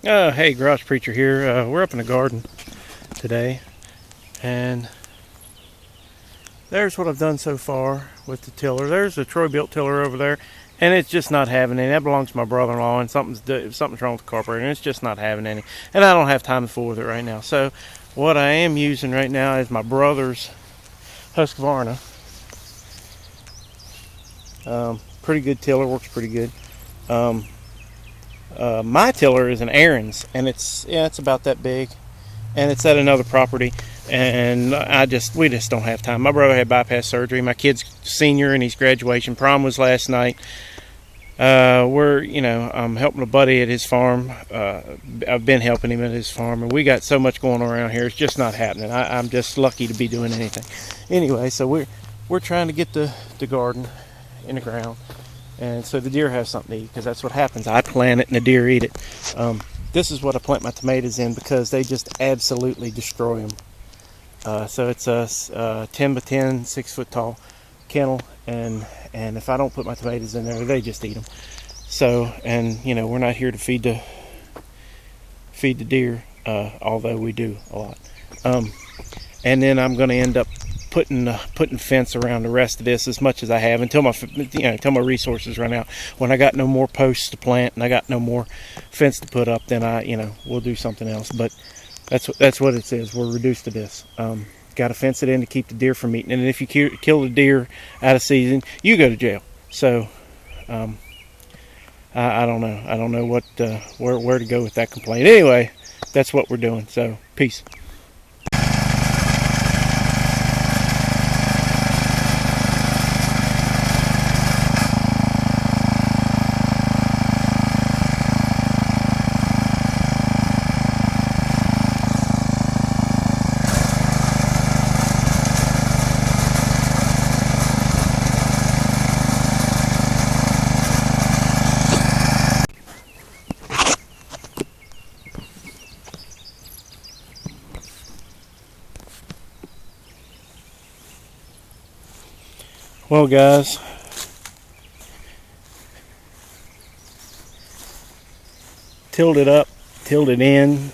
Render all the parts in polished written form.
Hey, Garage Preacher here. We're up in the garden today, and there's what I've done so far with the tiller. There's a Troy-Bilt tiller over there, and it's just not having any. That belongs to my brother-in-law, and something's wrong with the carburetor, and it's just not having any. And I don't have time to fool with it right now. So what I am using right now is my brother's Husqvarna. Pretty good tiller, works pretty good. My tiller is an Ariens, and it's about that big, and it's at another property, and we just don't have time. My brother had bypass surgery. My kid's senior, and his graduation prom was last night. I'm helping a buddy at his farm. I've been helping him at his farm, and we got so much going on around here. It's just not happening. I'm just lucky to be doing anything. Anyway, so we're trying to get the garden in the ground, and so the deer have something to eat, because that's what happens. I plant it and the deer eat it. This is what I plant my tomatoes in, because they just absolutely destroy them. So it's a 10 by 10, 6 foot tall kennel, and if I don't put my tomatoes in there, they just eat them. So, and we're not here to feed the deer, although we do a lot. And then I'm going to end up putting fence around the rest of this as much as I have until my resources run out. When I got no more posts to plant and I got no more fence to put up, then we'll do something else. But that's what it is. We're reduced to this. Got to fence it in to keep the deer from eating. And if you kill the deer out of season, you go to jail. So I don't know. I don't know where to go with that complaint. Anyway, that's what we're doing. So peace. Well, guys, tilled it up, tilled it in.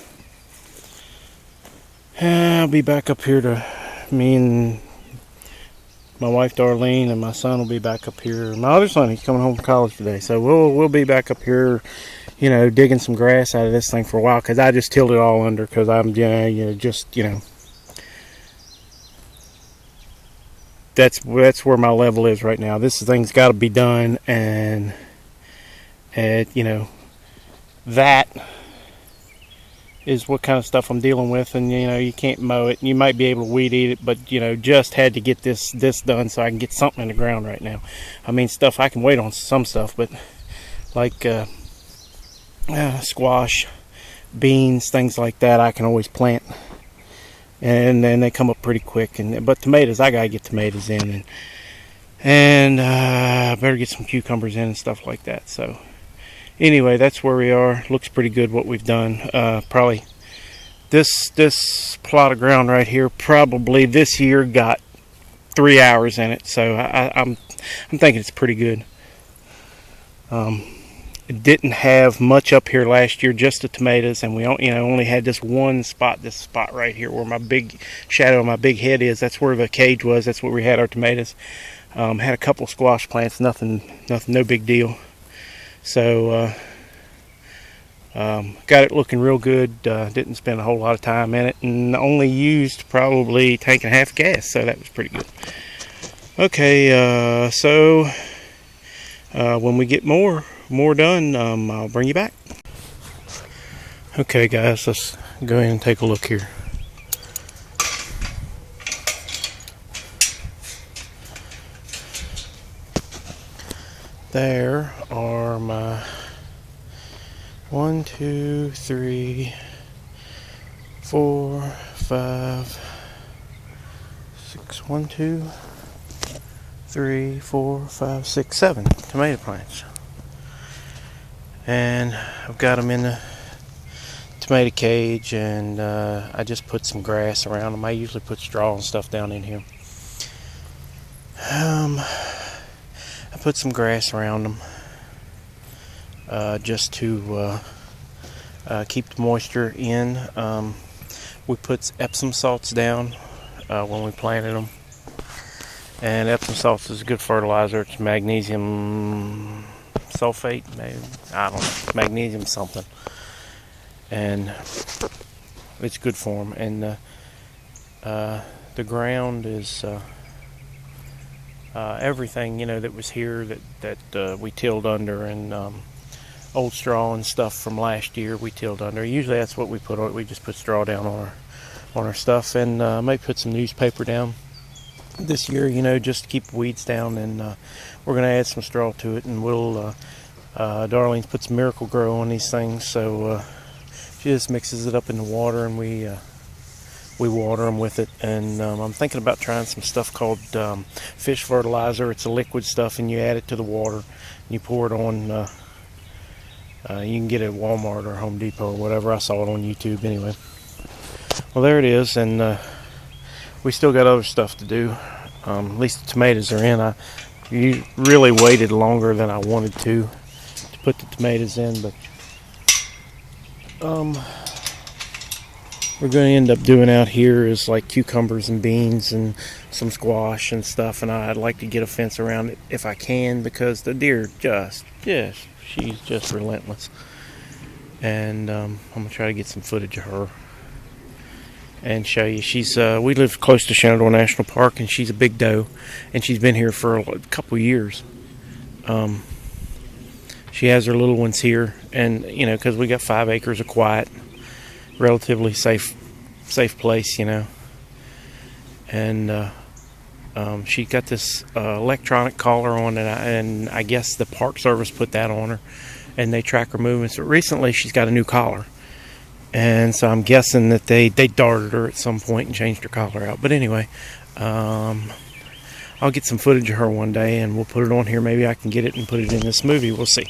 I'll be back up here me and my wife Darlene, and my son will be back up here. My other son, he's coming home from college today, so we'll be back up here, digging some grass out of this thing for a while, because I just tilled it all under, because I'm that's where my level is right now. This thing's got to be done, and that is what kind of stuff I'm dealing with. And you can't mow it, and you might be able to weed eat it, but just had to get this done so I can get something in the ground right now. I mean, stuff I can wait on, some stuff, but like squash, beans, things like that, I can always plant, and then they come up pretty quick. But tomatoes, I gotta get tomatoes in, and better get some cucumbers in and stuff like that. So anyway, that's where we are. Looks pretty good what we've done. Probably this plot of ground right here, probably this year got 3 hours in it. So I'm thinking it's pretty good. It didn't have much up here last year, just the tomatoes, and we only had this one spot, this spot right here where my big shadow of my big head is. That's where the cage was. That's where we had our tomatoes. Had a couple squash plants, nothing, no big deal. So got it looking real good. Didn't spend a whole lot of time in it, and only used probably tank and a half gas, so that was pretty good. Okay, so when we get more done, I'll bring you back. Okay, guys, let's go ahead and take a look here. There are my 1, 2, 3, 4, 5, 6, 1, 2, 3, 4, 5, 6, 7 tomato plants. And I've got them in the tomato cage, and I just put some grass around them. I usually put straw and stuff down in here. I put some grass around them just to keep the moisture in. We put Epsom salts down when we planted them. And Epsom salts is a good fertilizer. It's magnesium sulfate, maybe, I don't know, magnesium something. And it's good for them. And the ground is everything, that was here that we tilled under, and old straw and stuff from last year we tilled under. Usually that's what we put on. We just put straw down on our stuff, and might put some newspaper down this year, just to keep weeds down. And we're going to add some straw to it, and we'll Darlene's put some Miracle Grow on these things, so she just mixes it up in the water, and we water them with it. And I'm thinking about trying some stuff called fish fertilizer. It's a liquid stuff, and you add it to the water and you pour it on. You can get it at Walmart or Home Depot or whatever. I saw it on YouTube anyway. Well, there it is, and we still got other stuff to do. At least the tomatoes are in. You really waited longer than I wanted to put the tomatoes in, but we're going to end up doing out here is like cucumbers and beans and some squash and stuff, and I'd like to get a fence around it if I can, because the deer she's just relentless. And I'm going to try to get some footage of her and show you. She's we live close to Shenandoah National Park, and she's a big doe, and she's been here for a couple of years. She has her little ones here, and because we got 5 acres of quiet, relatively safe place, and she got this electronic collar on, and I guess the Park Service put that on her, and they track her movements. But recently she's got a new collar, and so I'm guessing that they darted her at some point and changed her collar out. But anyway, I'll get some footage of her one day, and we'll put it on here. Maybe I can get it and put it in this movie. We'll see.